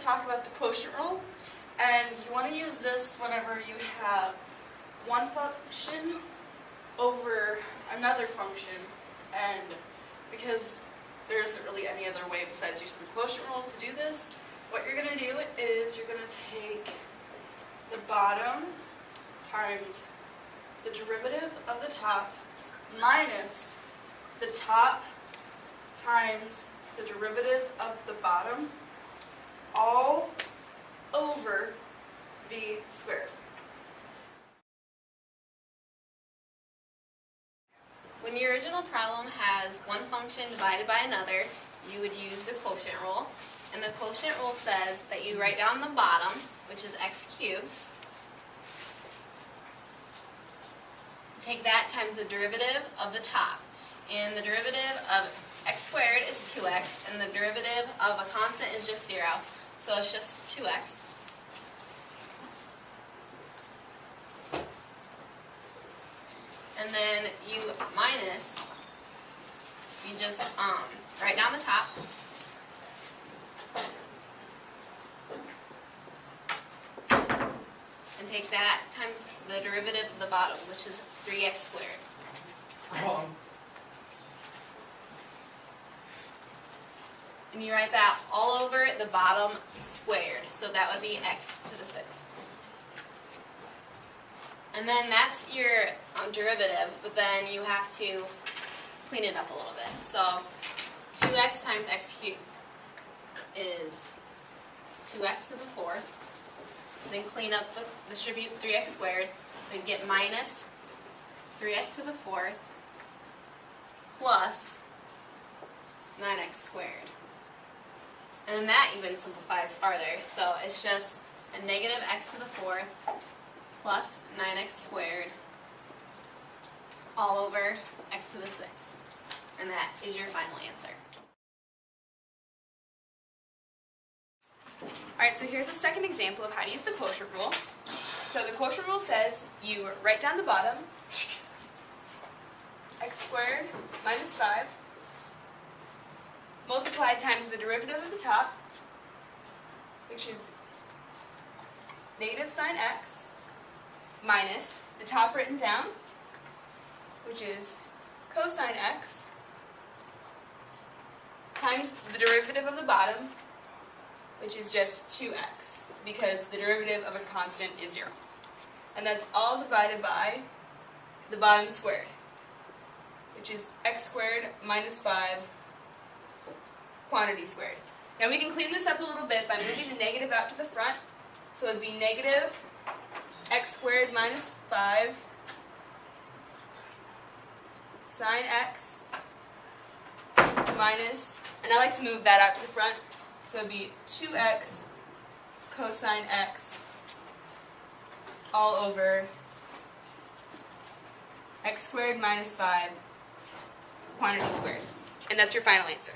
talk about the quotient rule, and you want to use this whenever you have one function over another function, and because there isn't really any other way besides using the quotient rule to do this, what you're going to do is you're going to take the bottom times the derivative of the top minus the top times the derivative of the bottom all over v squared. When your original problem has one function divided by another, you would use the quotient rule. And the quotient rule says that you write down the bottom, which is x cubed. Take that times the derivative of the top. And the derivative of x squared is 2x, and the derivative of a constant is just 0. So it's just 2x. And then you minus, you just write down the top. And take that times the derivative of the bottom, which is 3x squared. Wrong. And you write that all over the bottom squared, so that would be x to the 6th. And then that's your derivative, but then you have to clean it up a little bit. So 2x times x cubed is 2x to the 4th. Then clean up, distribute 3x squared, so you get minus 3x to the 4th plus 9x squared. And then that even simplifies farther, so it's just a negative x to the 4th plus 9x squared all over x to the 6th. And that is your final answer. Alright, so here's a second example of how to use the quotient rule. So the quotient rule says you write down the bottom, x squared minus 5, multiplied times the derivative of the top, which is negative sine x, minus the top written down, which is cosine x, times the derivative of the bottom, which is just 2x, because the derivative of a constant is 0. And that's all divided by the bottom squared, which is x squared minus 5 quantity squared. Now we can clean this up a little bit by moving the negative out to the front, so it would be negative x squared minus 5 sine x minus, and I like to move that out to the front, so it would be 2x cosine x all over x squared minus 5 quantity squared. And that's your final answer.